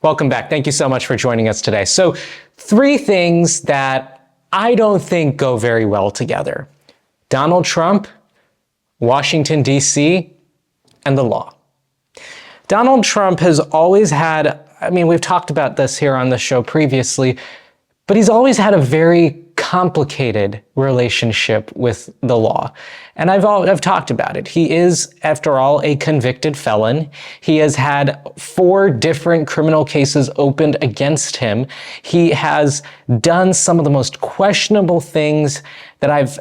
Welcome back. Thank you so much for joining us today. So, three things that I don't think go very well together: Donald Trump, Washington, D.C., and the law. Donald Trump has always had, we've talked about this here on the show previously, but he's always had a very complicated relationship with the law. And I've talked about it. He is, after all, a convicted felon. He has had 4 different criminal cases opened against him. He has done some of the most questionable things that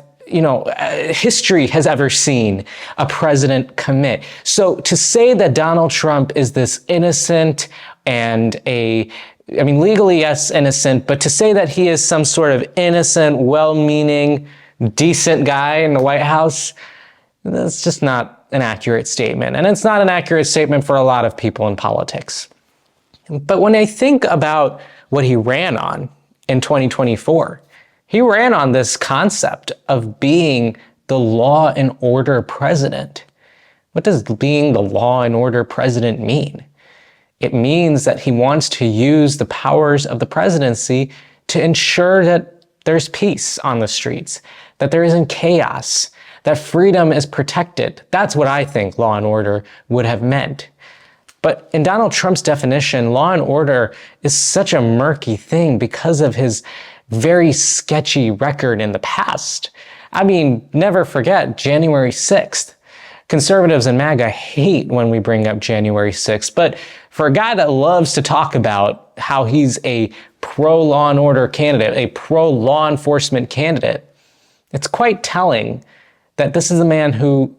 history has ever seen a president commit. So to say that Donald Trump is this innocent and legally, yes, innocent, but to say that he is some sort of innocent, well-meaning, decent guy in the White House, that's just not an accurate statement. And it's not an accurate statement for a lot of people in politics. But when I think about what he ran on in 2024, he ran on this concept of being the law and order president. What does being the law and order president mean? It means that he wants to use the powers of the presidency to ensure that there's peace on the streets, that there isn't chaos, that freedom is protected. That's what I think law and order would have meant. But in Donald Trump's definition, law and order is such a murky thing because of his very sketchy record in the past. Never forget January 6th. Conservatives and MAGA hate when we bring up January 6th, but for a guy that loves to talk about how he's a pro-law and order candidate, a pro-law enforcement candidate, it's quite telling that this is a man who,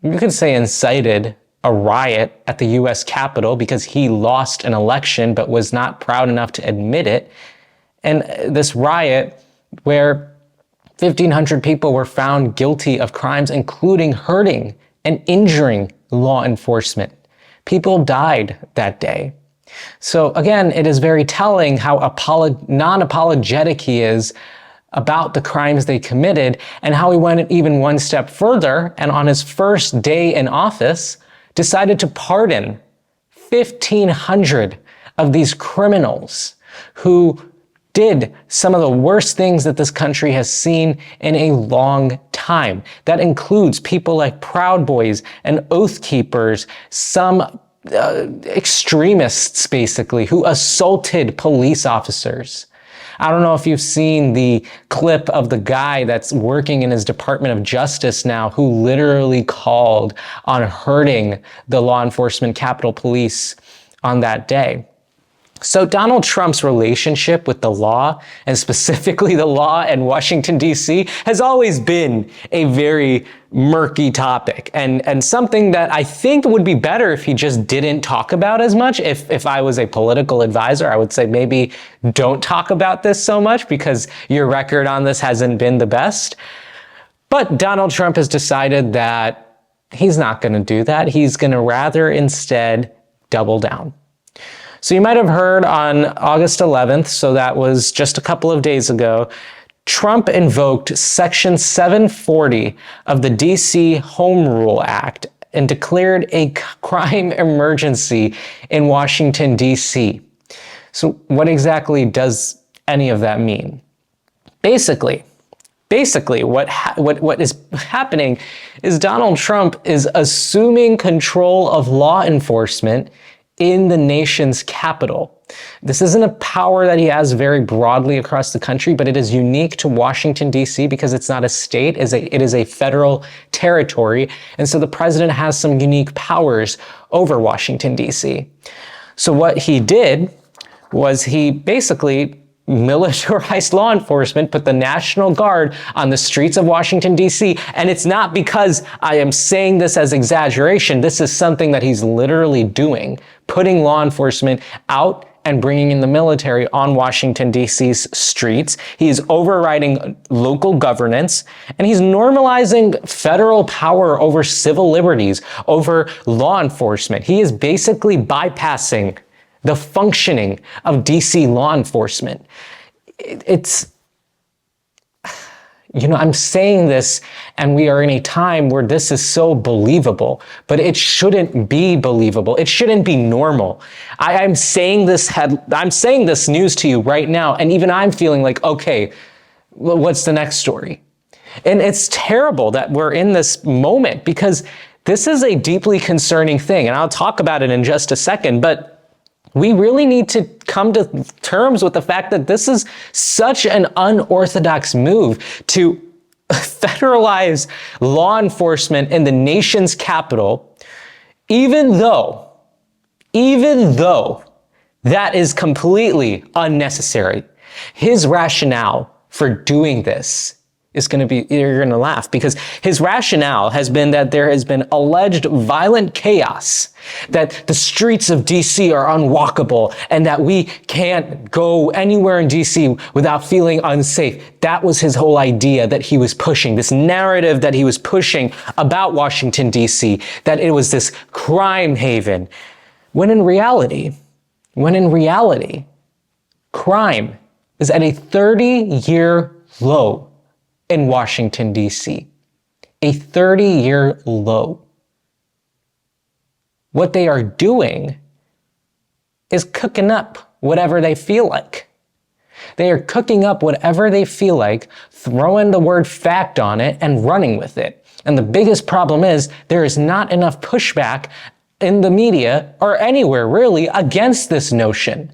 you could say, incited a riot at the US Capitol because he lost an election but was not proud enough to admit it. And this riot where 1,500 people were found guilty of crimes, including hurting and injuring law enforcement. People died that day. So again, it is very telling how non-apologetic he is about the crimes they committed, and how he went even one step further, and on his first day in office, decided to pardon 1,500 of these criminals who did some of the worst things that this country has seen in a long time. That includes people like Proud Boys and Oath Keepers, some extremists, basically, who assaulted police officers. I don't know if you've seen the clip of the guy that's working in his Department of Justice now, who literally called on hurting the law enforcement Capitol Police on that day. So Donald Trump's relationship with the law, and specifically the law in Washington, D.C., has always been a very murky topic, and something that I think would be better if he just didn't talk about as much. If I was a political advisor, I would say maybe don't talk about this so much because your record on this hasn't been the best. But Donald Trump has decided that he's not going to do that. He's going to rather instead double down. So you might have heard on August 11th, so that was just a couple of days ago, Trump invoked Section 740 of the DC Home Rule Act and declared a crime emergency in Washington, D.C. So what exactly does any of that mean? Basically, what is happening is Donald Trump is assuming control of law enforcement in the nation's capital. This isn't a power that he has very broadly across the country, but it is unique to Washington, D.C. because it's not a state, it is a federal territory. And so the president has some unique powers over Washington, D.C. So what he did was he basically militarized law enforcement, put the National Guard on the streets of Washington, D.C. And it's not because I am saying this as exaggeration. This is something that he's literally doing, putting law enforcement out and bringing in the military on Washington, D.C.'s streets. He's overriding local governance, and he's normalizing federal power over civil liberties, over law enforcement. He is basically bypassing the functioning of DC law enforcement. I'm saying this, and we are in a time where this is so believable, but it shouldn't be believable. It shouldn't be normal. I'm saying this news to you right now, and even I'm feeling like, okay, what's the next story? And it's terrible that we're in this moment, because this is a deeply concerning thing, and I'll talk about it in just a second, but we really need to come to terms with the fact that this is such an unorthodox move to federalize law enforcement in the nation's capital, even though that is completely unnecessary. His rationale for doing this is going to be, you're going to laugh, because his rationale has been that there has been alleged violent chaos, that the streets of DC are unwalkable, and that we can't go anywhere in DC without feeling unsafe. That was his whole idea that he was pushing, this narrative that he was pushing about Washington, DC, that it was this crime haven. When in reality, crime is at a 30-year low in Washington, D.C. A 30-year low. What they are doing is cooking up whatever they feel like. They are cooking up whatever they feel like, throwing the word fact on it and running with it. And the biggest problem is there is not enough pushback in the media or anywhere really against this notion.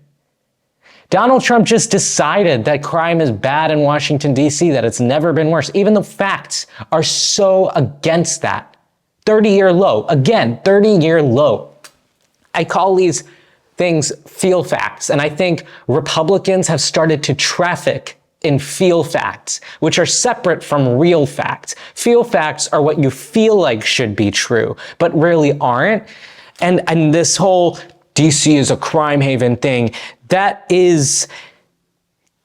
Donald Trump just decided that crime is bad in Washington, D.C., that it's never been worse. Even the facts are so against that. 30-year low. Again, 30-year low. I call these things feel facts, and I think Republicans have started to traffic in feel facts, which are separate from real facts. Feel facts are what you feel like should be true, but really aren't. And this whole DC is a crime haven thing, that is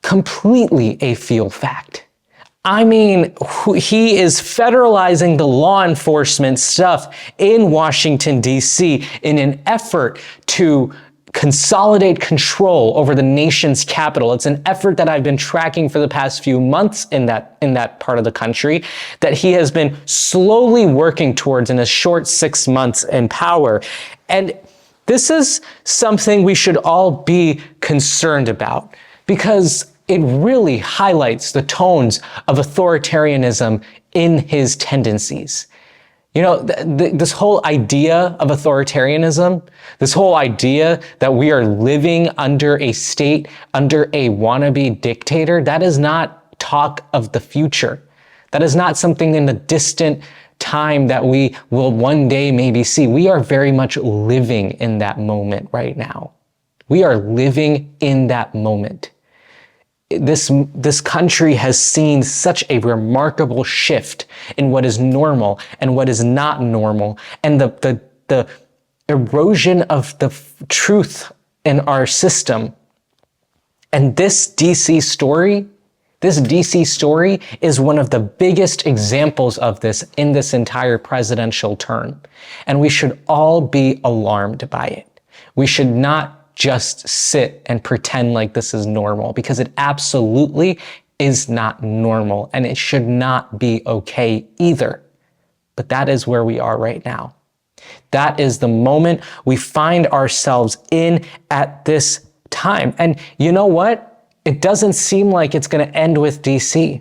completely a feel fact. I mean, he is federalizing the law enforcement stuff in Washington, D.C. in an effort to consolidate control over the nation's capital. It's an effort that I've been tracking for the past few months in that part of the country, that he has been slowly working towards in a short 6 months in power. And this is something we should all be concerned about, because it really highlights the tones of authoritarianism in his tendencies. This whole idea of authoritarianism, this whole idea that we are living under a state, under a wannabe dictator, that is not talk of the future. That is not something in the distant time that we will one day maybe see. We are very much living in that moment right now. We are living in that moment. This country has seen such a remarkable shift in what is normal and what is not normal, and the erosion of the truth in our system. And this DC story is one of the biggest examples of this in this entire presidential term. And we should all be alarmed by it. We should not just sit and pretend like this is normal, because it absolutely is not normal, and it should not be okay either. But that is where we are right now. That is the moment we find ourselves in at this time. And you know what? It doesn't seem like it's going to end with DC.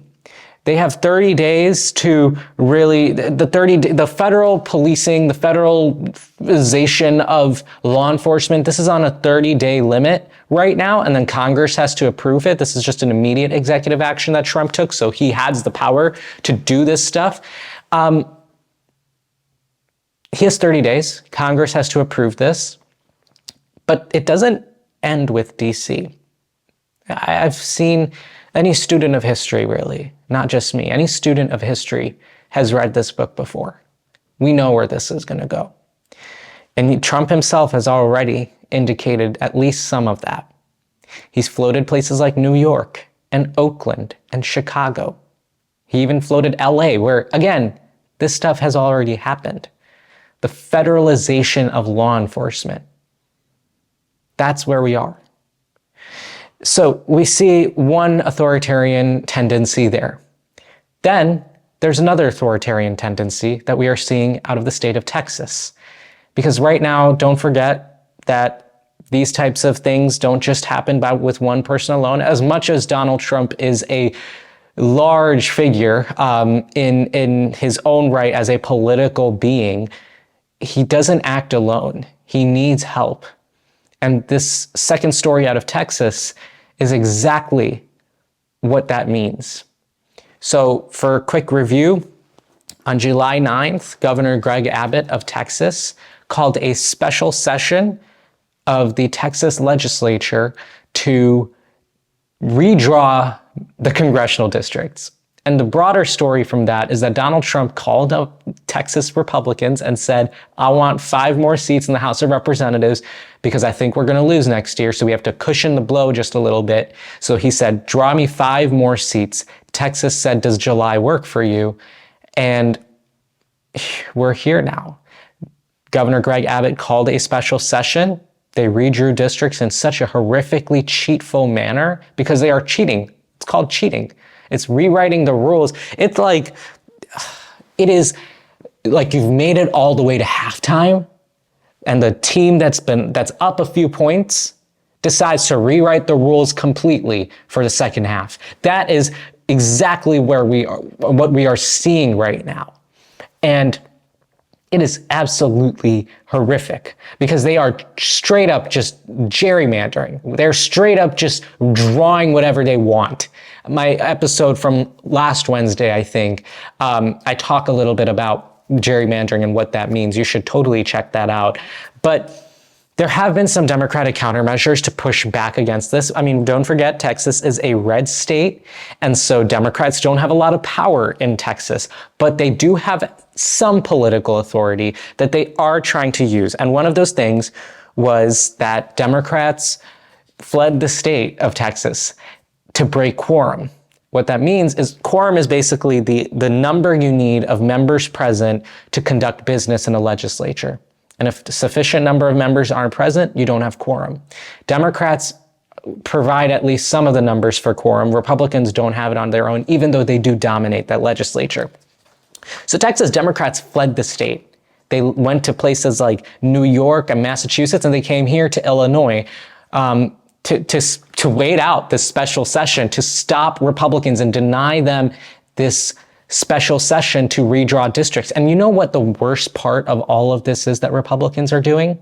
They have 30 days to really, the federal policing, the federalization of law enforcement, this is on a 30-day limit right now, and then Congress has to approve it. This is just an immediate executive action that Trump took, so he has the power to do this stuff. He has 30 days. Congress has to approve this, but it doesn't end with DC. I've seen any student of history, really, not just me, any student of history has read this book before. We know where this is going to go. And Trump himself has already indicated at least some of that. He's floated places like New York and Oakland and Chicago. He even floated LA, where, again, this stuff has already happened. The federalization of law enforcement. That's where we are. So we see one authoritarian tendency there. Then there's another authoritarian tendency that we are seeing out of the state of Texas. Because right now, don't forget that these types of things don't just happen with one person alone. As much as Donald Trump is a large figure in his own right as a political being, he doesn't act alone. He needs help. And this second story out of Texas is exactly what that means. So for a quick review, on July 9th, Governor Greg Abbott of Texas called a special session of the Texas legislature to redraw the congressional districts. And the broader story from that is that Donald Trump called up Texas Republicans and said, I want 5 more seats in the House of Representatives because I think we're going to lose next year. So we have to cushion the blow just a little bit. So he said, draw me 5 more seats. Texas said, does July work for you? And we're here now. Governor Greg Abbott called a special session. They redrew districts in such a horrifically cheatful manner because they are cheating. It's called cheating. It's rewriting the rules. It is like you've made it all the way to halftime, and the team that's up a few points decides to rewrite the rules completely for the second half. That is exactly what we are seeing right now. And it is absolutely horrific because they are straight up just gerrymandering. They're straight up just drawing whatever they want. My episode from last Wednesday, I think, I talk a little bit about gerrymandering and what that means. You should totally check that out. But there have been some Democratic countermeasures to push back against this. I mean, don't forget, Texas is a red state, and so Democrats don't have a lot of power in Texas, but they do have some political authority that they are trying to use. And one of those things was that Democrats fled the state of Texas to break quorum. What that means is quorum is basically the number you need of members present to conduct business in a legislature. And if a sufficient number of members aren't present, you don't have quorum. Democrats provide at least some of the numbers for quorum. Republicans don't have it on their own, even though they do dominate that legislature. So Texas Democrats fled the state. They went to places like New York and Massachusetts, and they came here to Illinois to wait out this special session, to stop Republicans and deny them this special session to redraw districts. And you know what the worst part of all of this is that Republicans are doing?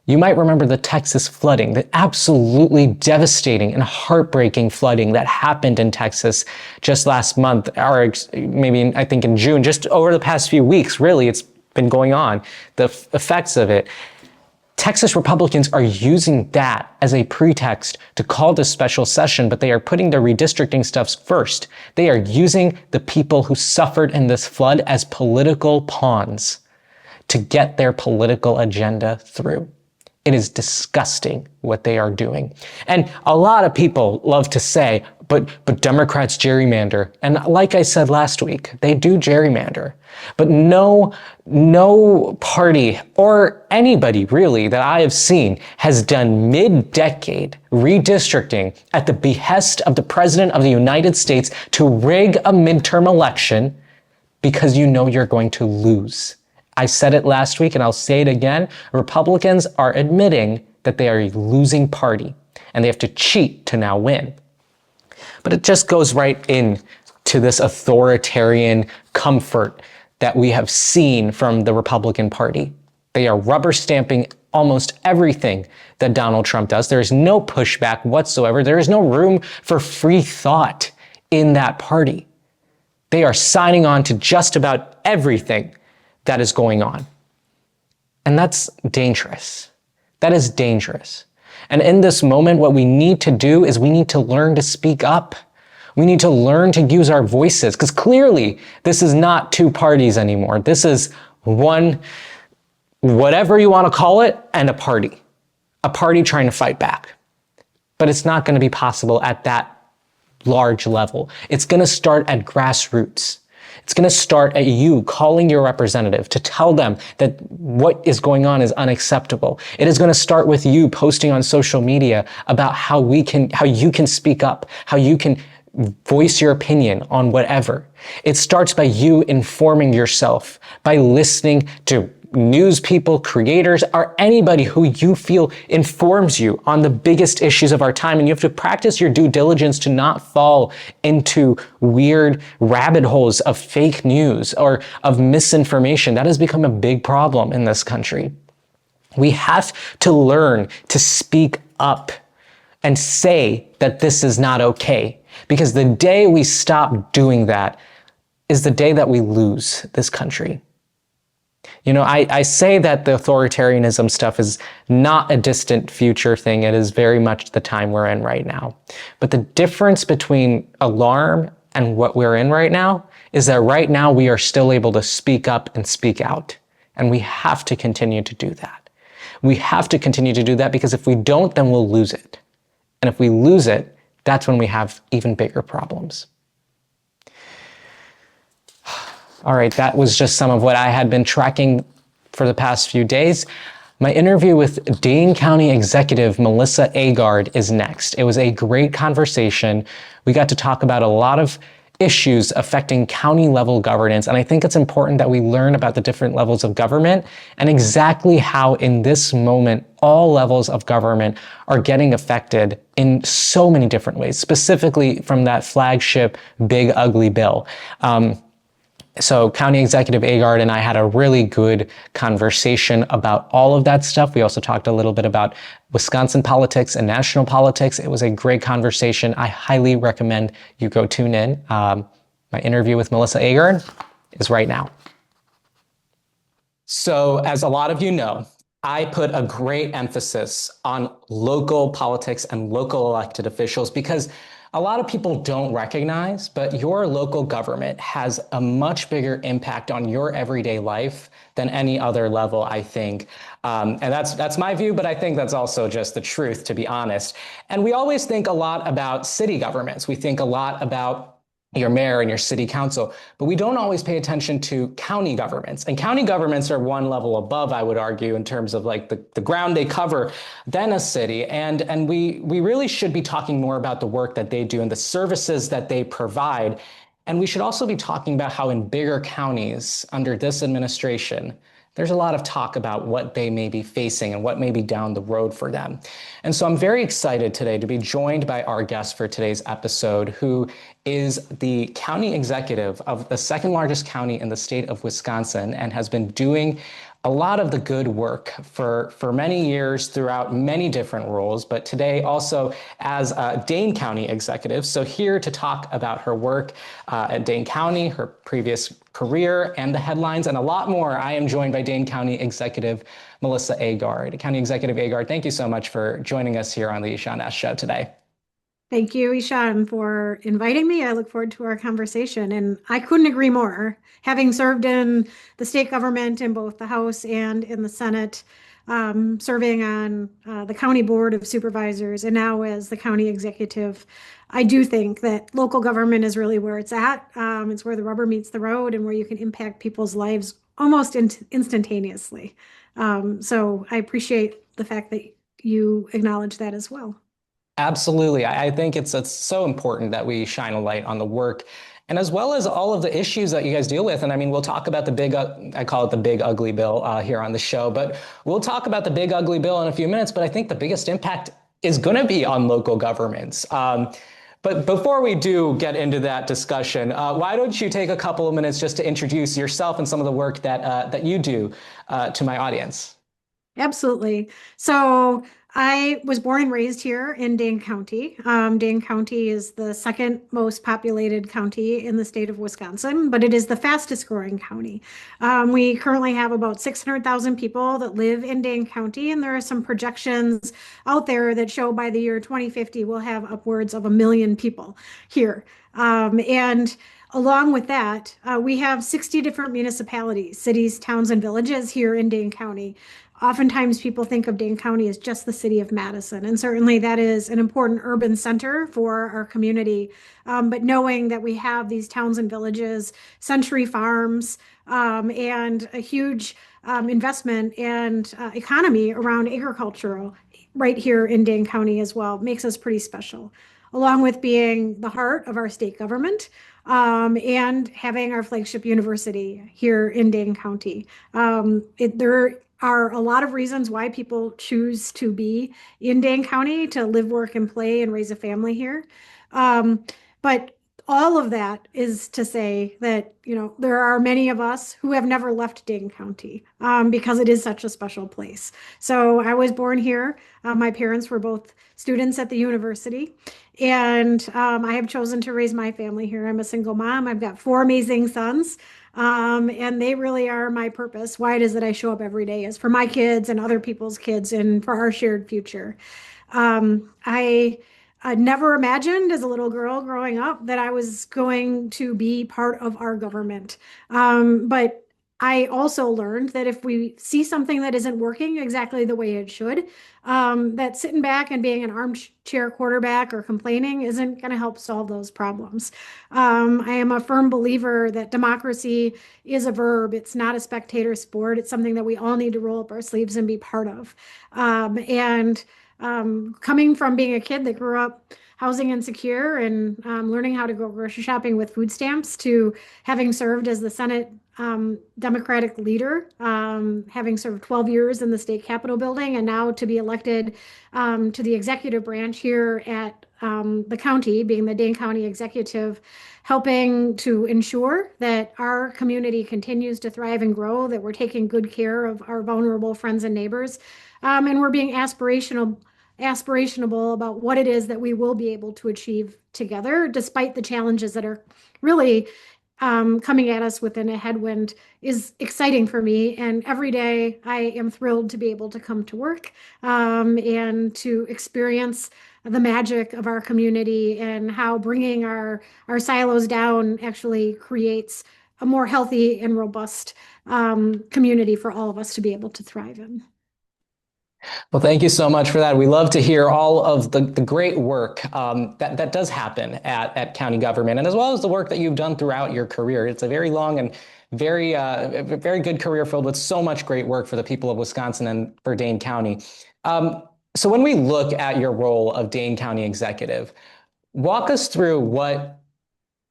You might remember the Texas flooding, the absolutely devastating and heartbreaking flooding that happened in Texas just last month, or maybe I think in June, just over the past few weeks, really, it's been going on, the effects of it. Texas Republicans are using that as a pretext to call this special session, but they are putting their redistricting stuff first. They are using the people who suffered in this flood as political pawns to get their political agenda through. It is disgusting what they are doing. And a lot of people love to say, but Democrats gerrymander. And like I said last week, they do gerrymander. But no party or anybody really that I have seen has done mid-decade redistricting at the behest of the President of the United States to rig a midterm election because you know you're going to lose. I said it last week and I'll say it again. Republicans are admitting that they are a losing party and they have to cheat to now win. But it just goes right into this authoritarian comfort that we have seen from the Republican Party. They are rubber stamping almost everything that Donald Trump does. There is no pushback whatsoever. There is no room for free thought in that party. They are signing on to just about everything that is going on. And that's dangerous. That is dangerous. And in this moment, what we need to do is we need to learn to speak up. We need to learn to use our voices, because clearly this is not two parties anymore. This is one, whatever you want to call it, and a party trying to fight back. But it's not going to be possible at that large level. It's going to start at grassroots. It's going to start at you calling your representative to tell them that what is going on is unacceptable. It is going to start with you posting on social media about how you can speak up, how you can voice your opinion on whatever. It starts by you informing yourself, by listening to news people, creators, or anybody who you feel informs you on the biggest issues of our time. And you have to practice your due diligence to not fall into weird rabbit holes of fake news or of misinformation. That has become a big problem in this country. We have to learn to speak up and say that this is not okay. Because the day we stop doing that is the day that we lose this country. You know, I say that the authoritarianism stuff is not a distant future thing. It is very much the time we're in right now. But the difference between alarm and what we're in right now is that right now we are still able to speak up and speak out. And we have to continue to do that. We have to continue to do that because if we don't, then we'll lose it. And if we lose it, that's when we have even bigger problems. All right, that was just some of what I had been tracking for the past few days. My interview with Dane County Executive Melissa Agard is next. It was a great conversation. We got to talk about a lot of issues affecting county level governance. And I think it's important that we learn about the different levels of government and exactly how in this moment, all levels of government are getting affected in so many different ways, specifically from that flagship big ugly bill. So County Executive Agard and I had a really good conversation about all of that stuff. We also talked a little bit about Wisconsin politics and national politics. It was a great conversation. I highly recommend you go tune in. My interview with Melissa Agard is right now. So as a lot of you know, I put a great emphasis on local politics and local elected officials because a lot of people don't recognize, but your local government has a much bigger impact on your everyday life than any other level, I think. And that's my view, but I think that's also just the truth, to be honest. And we always think a lot about city governments. We think a lot about your mayor and your city council, but we don't always pay attention to county governments. And county governments are one level above, I would argue, in terms of like the ground they cover than a city. And we really should be talking more about the work that they do and the services that they provide. And we should also be talking about how in bigger counties under this administration, there's a lot of talk about what they may be facing and what may be down the road for them. And so I'm very excited today to be joined by our guest for today's episode, who is the county executive of the second largest county in the state of Wisconsin and has been doing a lot of the good work for many years throughout many different roles, but today also as Dane County Executive. So here to talk about her work at Dane County, her previous career and the headlines and a lot more, I am joined by Dane County Executive Melissa Agard. County Executive Agard, thank you so much for joining us here on the Ishan S. Show today. Thank you, Ishan, for inviting me. I look forward to our conversation, and I couldn't agree more. Having served in the state government in both the House and in the Senate, serving on the County Board of Supervisors, and now as the County Executive, I do think that local government is really where it's at. It's where the rubber meets the road and where you can impact people's lives almost instantaneously. So I appreciate the fact that you acknowledge that as well. Absolutely. I think it's so important that we shine a light on the work and as well as all of the issues that you guys deal with. And I mean, we'll talk about the big, I call it the big ugly bill here on the show, but we'll talk about the big ugly bill in a few minutes. But I think the biggest impact is going to be on local governments. But before we do get into that discussion, why don't you take a couple of minutes just to introduce yourself and some of the work that you do to my audience? Absolutely. So I was born and raised here in Dane County. Dane County is the second most populated county in the state of Wisconsin, but it is the fastest growing county. We currently have about 600,000 people that live in Dane County, and there are some projections out there that show by the year 2050, we'll have upwards of 1 million people here. And along with that, we have 60 different municipalities, cities, towns, and villages here in Dane County. Oftentimes people think of Dane County as just the city of Madison, and certainly that is an important urban center for our community. But knowing that we have these towns and villages, century farms, and a huge investment and economy around agricultural right here in Dane County as well makes us pretty special. along with being the heart of our state government, and having our flagship university here in Dane County. There are a lot of reasons why people choose to be in Dane County, to live, work, and play and raise a family here. But all of that is to say that, there are many of us who have never left Dane County, because it is such a special place. So I was born here. My parents were both students at the university, and I have chosen to raise my family here. I'm a single mom. I've got four amazing sons, and they really are my purpose. Why it is that I show up every day is for my kids and other people's kids and for our shared future. I never imagined as a little girl growing up that I was going to be part of our government. But I also learned that if we see something that isn't working exactly the way it should, that sitting back and being an armchair quarterback or complaining isn't going to help solve those problems. I am a firm believer that democracy is a verb. It's not a spectator sport. It's something that we all need to roll up our sleeves and be part of. Coming from being a kid that grew up housing insecure and learning how to go grocery shopping with food stamps, to having served as the Senate Democratic leader, having served 12 years in the state Capitol building, and now to be elected to the executive branch here at the county, being the Dane County Executive, helping to ensure that our community continues to thrive and grow, that we're taking good care of our vulnerable friends and neighbors, and we're being aspirational about what it is that we will be able to achieve together, despite the challenges that are really coming at us within a headwind, is exciting for me. And every day I am thrilled to be able to come to work, and to experience the magic of our community and how bringing our silos down actually creates a more healthy and robust community for all of us to be able to thrive in. Well, thank you so much for that. We love to hear all of the great work that does happen at county government, and as well as the work that you've done throughout your career. It's a very long and very good career filled with so much great work for the people of Wisconsin and for Dane County. So when we look at your role of Dane County Executive, walk us through what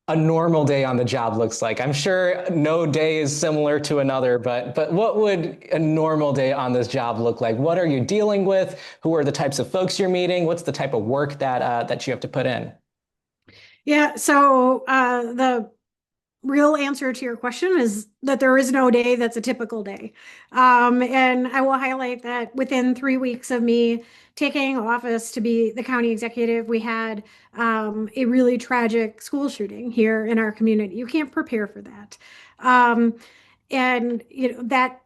a normal day on the job looks like. I'm sure no day is similar to another, but what would a normal day on this job look like? What are you dealing with? Who are the types of folks you're meeting? What's the type of work that you have to put in? Yeah, so the real answer to your question is that there is no day that's a typical day. And I will highlight that within 3 weeks of me taking office to be the county executive, we had a really tragic school shooting here in our community. You can't prepare for that. And that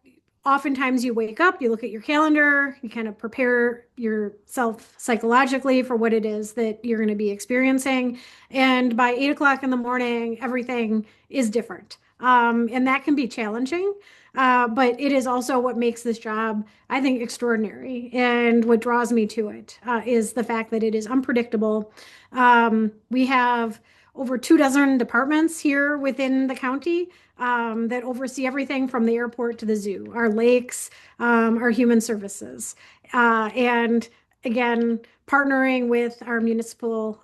oftentimes you wake up, you look at your calendar, you kind of prepare yourself psychologically for what it is that you're going to be experiencing. And by 8 o'clock in the morning, everything is different. And that can be challenging. But it is also what makes this job, I think, extraordinary. And what draws me to it is the fact that it is unpredictable. We have over 24 departments here within the county that oversee everything from the airport to the zoo, our lakes, our human services. And again, partnering with our municipal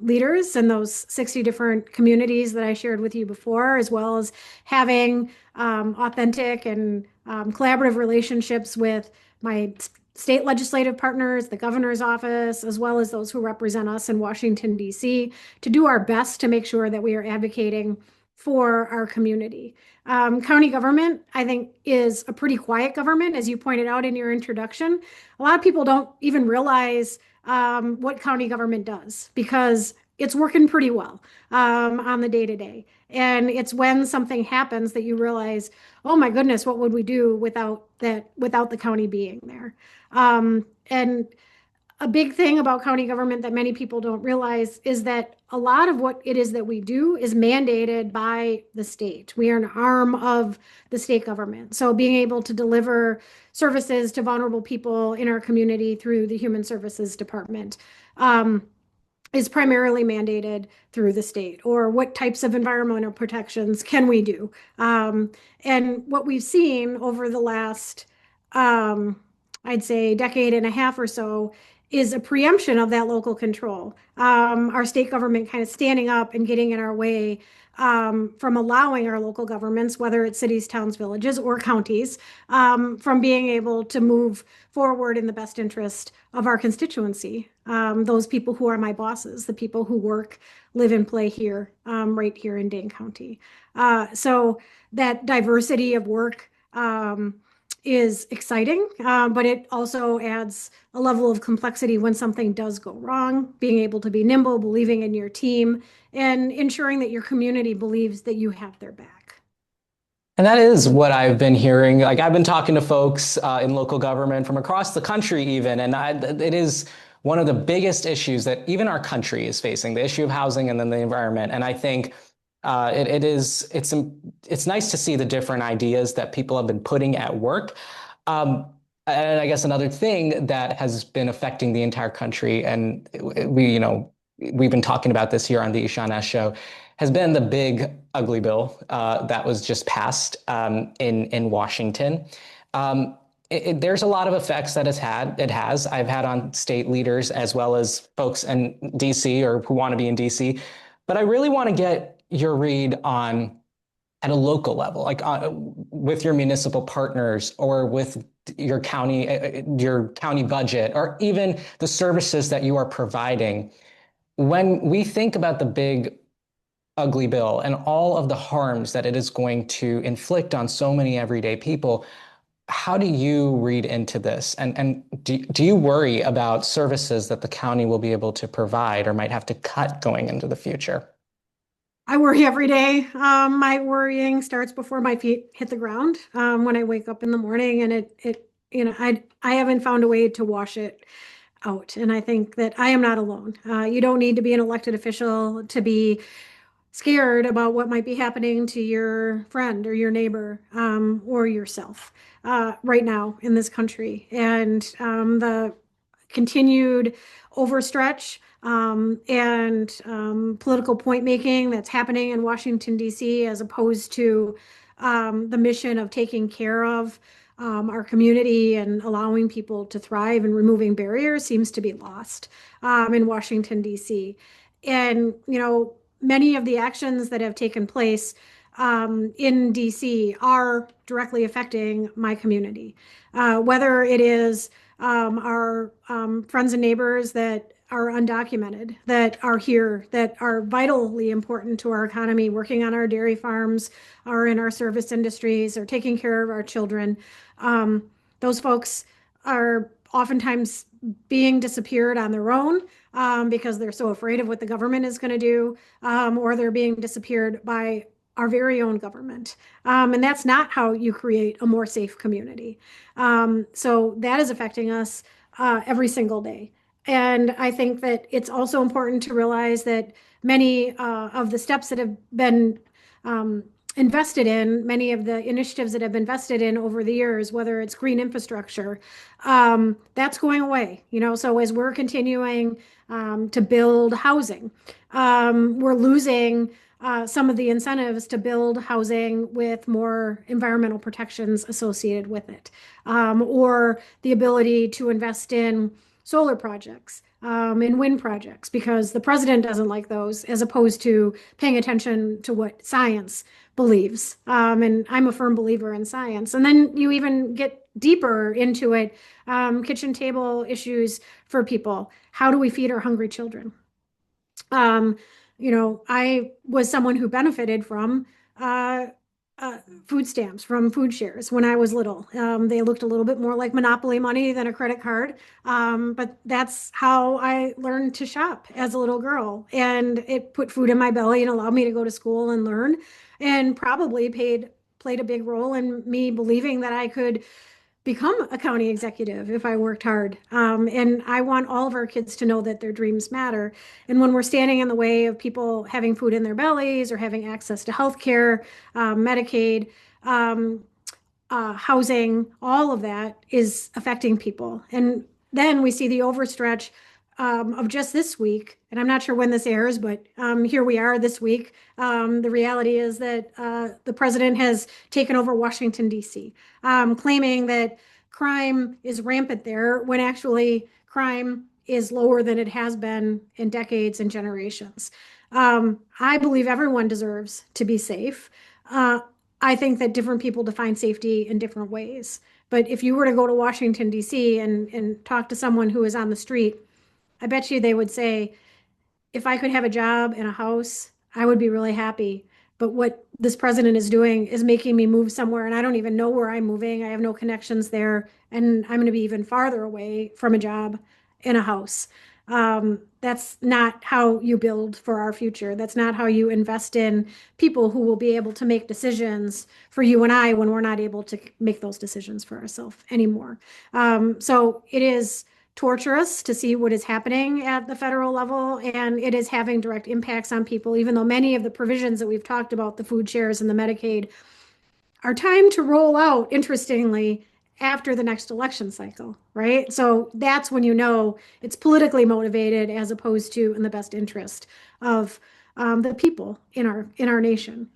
leaders and those 60 different communities that I shared with you before, as well as having authentic and collaborative relationships with my state legislative partners, the governor's office, as well as those who represent us in Washington, D.C., to do our best to make sure that we are advocating for our community. County government, I think, is a pretty quiet government, as you pointed out in your introduction. A lot of people don't even realize what county government does, because it's working pretty well on the day-to-day. And it's when something happens that you realize, oh my goodness, what would we do without the county being there? And a big thing about county government that many people don't realize is that a lot of what it is that we do is mandated by the state. We are an arm of the state government. So being able to deliver services to vulnerable people in our community through the Human Services Department is primarily mandated through the state. Or what types of environmental protections can we do? And what we've seen over the last, I'd say, decade and a half or so, is a preemption of that local control. Our state government kind of standing up and getting in our way from allowing our local governments, whether it's cities, towns, villages, or counties, from being able to move forward in the best interest of our constituency. Those people who are my bosses, the people who work, live, and play here, right here in Dane County. So that diversity of work is exciting, but it also adds a level of complexity when something does go wrong, being able to be nimble, believing in your team, and ensuring that your community believes that you have their back. And that is what I've been hearing. Like I've been talking to folks in local government from across the country even, and it is one of the biggest issues that even our country is facing, the issue of housing and then the environment. And I think it's nice to see the different ideas that people have been putting at work. And I guess another thing that has been affecting the entire country, and we've been talking about this here on the Ishan S Show, has been the big ugly bill that was just passed in Washington. There's a lot of effects that it has. I've had on state leaders as well as folks in DC or who want to be in DC. But I really want to get your read on at a local level, like with your municipal partners or with your county budget, or even the services that you are providing. When we think about the big ugly bill and all of the harms that it is going to inflict on so many everyday people, how do you read into this? And do you worry about services that the county will be able to provide or might have to cut going into the future? I worry every day. My worrying starts before my feet hit the ground. When I wake up in the morning, and I haven't found a way to wash it out. And I think that I am not alone. You don't need to be an elected official to be scared about what might be happening to your friend or your neighbor, or yourself, right now in this country. And the continued overstretch and political point making that's happening in Washington, D.C., as opposed to the mission of taking care of our community and allowing people to thrive and removing barriers, seems to be lost in Washington, D.C. And, many of the actions that have taken place in DC are directly affecting my community, whether it is our friends and neighbors that are undocumented, that are here, that are vitally important to our economy, working on our dairy farms, or in our service industries, or taking care of our children. Those folks are oftentimes being disappeared on their own because they're so afraid of what the government is going to do, or they're being disappeared by our very own government. And that's not how you create a more safe community. So that is affecting us every single day. And I think that it's also important to realize that many of the steps that have been invested in, many of the initiatives that have been invested in over the years, whether it's green infrastructure, that's going away. So as we're continuing to build housing, we're losing some of the incentives to build housing with more environmental protections associated with it, or the ability to invest in solar projects, in wind projects, because the president doesn't like those, as opposed to paying attention to what science believes. And I'm a firm believer in science. And then you even get deeper into it, kitchen table issues for people. How do we feed our hungry children? I was someone who benefited from food stamps, from food shares when I was little. They looked a little bit more like Monopoly money than a credit card. But that's how I learned to shop as a little girl. And it put food in my belly and allowed me to go to school and learn, and probably played a big role in me believing that I could become a county executive if I worked hard. And I want all of our kids to know that their dreams matter. And when we're standing in the way of people having food in their bellies, or having access to health care, Medicaid, housing, all of that is affecting people. And then we see the overstretch of just this week, and I'm not sure when this airs, but here we are this week. The reality is that the president has taken over Washington, D.C., claiming that crime is rampant there, when actually crime is lower than it has been in decades and generations. I believe everyone deserves to be safe. I think that different people define safety in different ways. But if you were to go to Washington, D.C. and talk to someone who is on the street, I bet you they would say, if I could have a job and a house, I would be really happy. But what this president is doing is making me move somewhere, and I don't even know where I'm moving. I have no connections there, and I'm going to be even farther away from a job and a house. That's not how you build for our future. That's not how you invest in people who will be able to make decisions for you and I when we're not able to make those decisions for ourselves anymore. So it is torturous to see what is happening at the federal level, and it is having direct impacts on people, even though many of the provisions that we've talked about, the food shares and the Medicaid, are timed to roll out, interestingly, after the next election cycle, right? So that's when you know it's politically motivated as opposed to in the best interest of the people in our nation.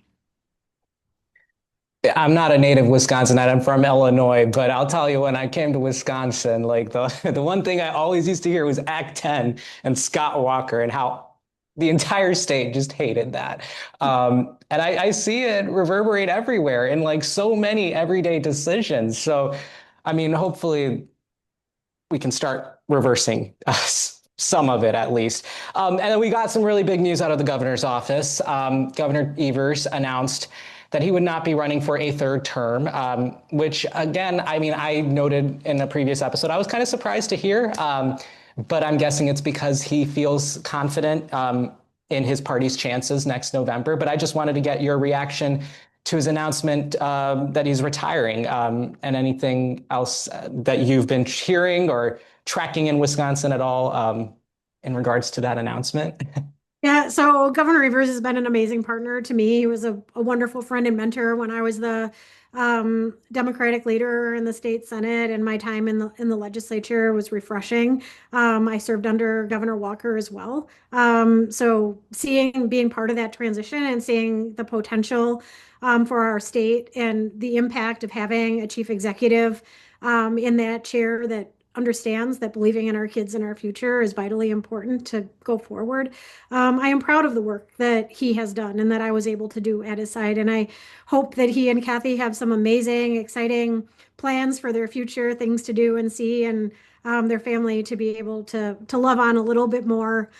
I'm not a native Wisconsinite. I'm from Illinois, but I'll tell you, when I came to Wisconsin, like the one thing I always used to hear was Act 10 and Scott Walker and how the entire state just hated that. And I see it reverberate everywhere in like so many everyday decisions. So, I mean, hopefully we can start reversing some of it at least. And then we got some really big news out of the governor's office. Governor Evers announced that he would not be running for a third term, which again, I mean, I noted in a previous episode, I was kind of surprised to hear, but I'm guessing it's because he feels confident in his party's chances next November. But I just wanted to get your reaction to his announcement that he's retiring, and anything else that you've been hearing or tracking in Wisconsin at all in regards to that announcement. Yeah, so Governor Evers has been an amazing partner to me. He was a wonderful friend and mentor when I was the Democratic leader in the state Senate, and my time in the legislature was refreshing. I served under Governor Walker as well. So being part of that transition and seeing the potential for our state and the impact of having a chief executive in that chair that understands that believing in our kids and our future is vitally important to go forward. I am proud of the work that he has done and that I was able to do at his side. And I hope that he and Kathy have some amazing, exciting plans for their future, things to do and see, and their family to be able to love on a little bit more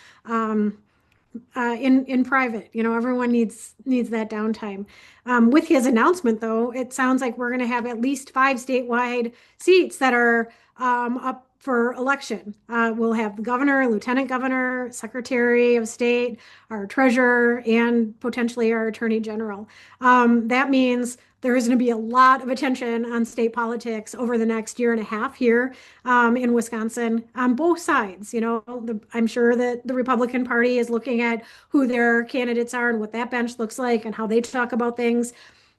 in private. You know, everyone needs that downtime. With his announcement, though, it sounds like we're going to have at least 5 statewide seats that are up for election. We'll have the governor, lieutenant governor, secretary of state, our treasurer, and potentially our attorney general. That means there is going to be a lot of attention on state politics over the next year and a half here in Wisconsin on both sides. You know, I'm sure that the Republican Party is looking at who their candidates are and what that bench looks like and how they talk about things.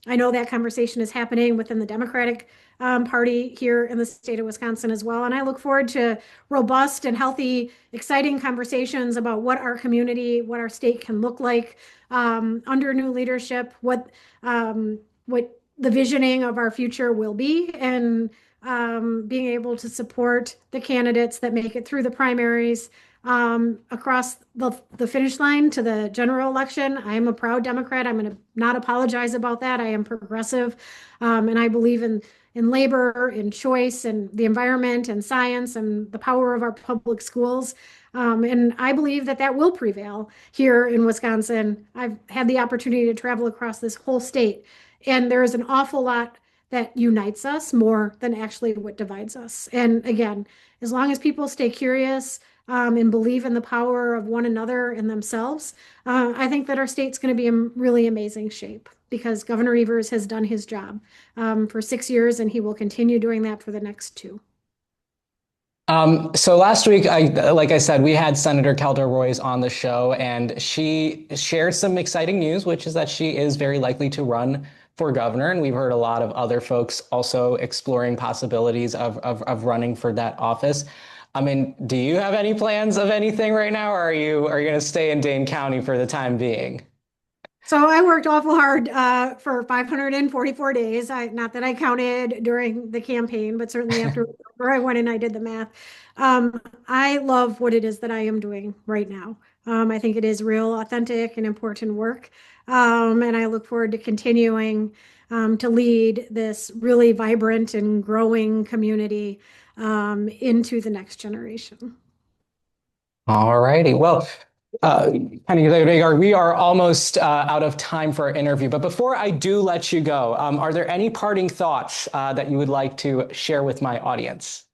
I know that conversation is happening within the Democratic Party here in the state of Wisconsin as well. And I look forward to robust and healthy, exciting conversations about what our community, what our state can look like under new leadership, what the visioning of our future will be, and being able to support the candidates that make it through the primaries across the finish line to the general election. I am a proud Democrat. I'm going to not apologize about that. I am progressive, and I believe in labor, in choice, and the environment, and science, and the power of our public schools. And I believe that that will prevail here in Wisconsin. I've had the opportunity to travel across this whole state, and there is an awful lot that unites us more than actually what divides us. And again, as long as people stay curious and believe in the power of one another and themselves, I think that our state's going to be in really amazing shape because Governor Evers has done his job for 6 years, and he will continue doing that for the next 2. So last week, like I said, we had Senator Kelda Roys on the show, and she shared some exciting news, which is that she is very likely to run for governor. And we've heard a lot of other folks also exploring possibilities of running for that office. I mean, do you have any plans of anything right now, or are you going to stay in Dane County for the time being? So I worked awful hard for 544 days. Not that I counted during the campaign, but certainly after I went and I did the math. I love what it is that I am doing right now. I think it is real, authentic, and important work. And I look forward to continuing to lead this really vibrant and growing community into the next generation. All righty. Well, County Executive Agard, we are almost out of time for our interview. But before I do let you go, are there any parting thoughts that you would like to share with my audience?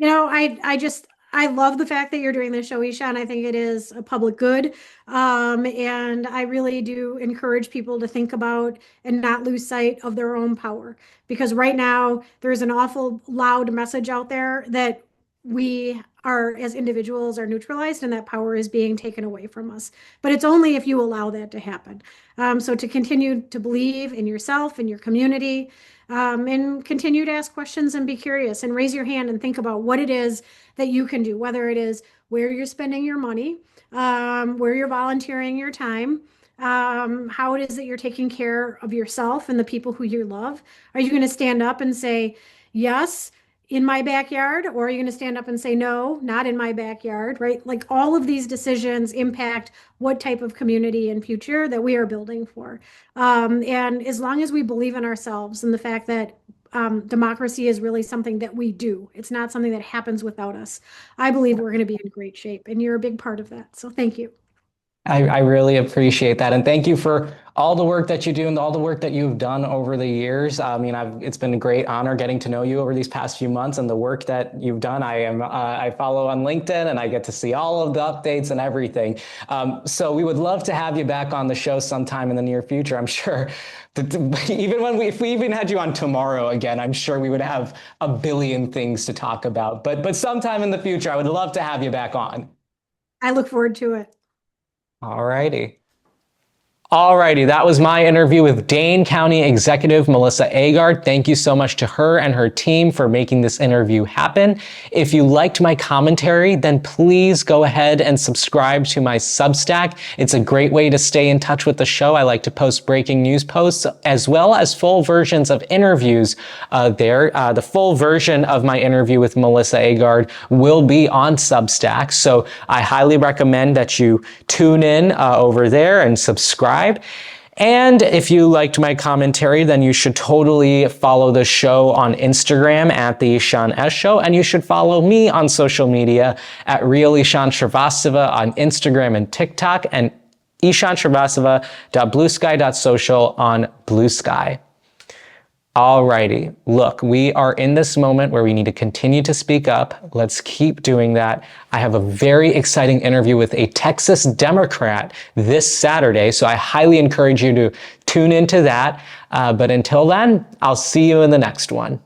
I love the fact that you're doing this show, Isha, and I think it is a public good. And I really do encourage people to think about and not lose sight of their own power. Because right now, there's an awful loud message out there that we are, as individuals, are neutralized and that power is being taken away from us. But it's only if you allow that to happen. So to continue to believe in yourself and your community, and continue to ask questions and be curious and raise your hand and think about what it is that you can do, whether it is where you're spending your money, where you're volunteering your time, how it is that you're taking care of yourself and the people who you love. Are you going to stand up and say, yes, in my backyard, or are you going to stand up and say, no, not in my backyard, right? Like all of these decisions impact what type of community and future that we are building for. And as long as we believe in ourselves and the fact that democracy is really something that we do, it's not something that happens without us, I believe we're going to be in great shape. And you're a big part of that. So thank you. I really appreciate that. And thank you for all the work that you do and all the work that you've done over the years. I mean, it's been a great honor getting to know you over these past few months and the work that you've done. I follow on LinkedIn and I get to see all of the updates and everything. So we would love to have you back on the show sometime in the near future. I'm sure that if we even had you on tomorrow again, I'm sure we would have a billion things to talk about. But sometime in the future, I would love to have you back on. I look forward to it. All righty. Alrighty, that was my interview with Dane County Executive Melissa Agard. Thank you so much to her and her team for making this interview happen. If you liked my commentary, then please go ahead and subscribe to my Substack. It's a great way to stay in touch with the show. I like to post breaking news posts as well as full versions of interviews there. The full version of my interview with Melissa Agard will be on Substack, so I highly recommend that you tune in over there and subscribe. And if you liked my commentary, then you should totally follow the show on Instagram at The Ishan S Show, and you should follow me on social media at Real Ishan Shrivastava on Instagram and TikTok, and ishanshrivastava.bluesky.social on Blue Sky. Alrighty, look, we are in this moment where we need to continue to speak up. Let's keep doing that. I have a very exciting interview with a Texas Democrat this Saturday, so I highly encourage you to tune into that. But until then, I'll see you in the next one.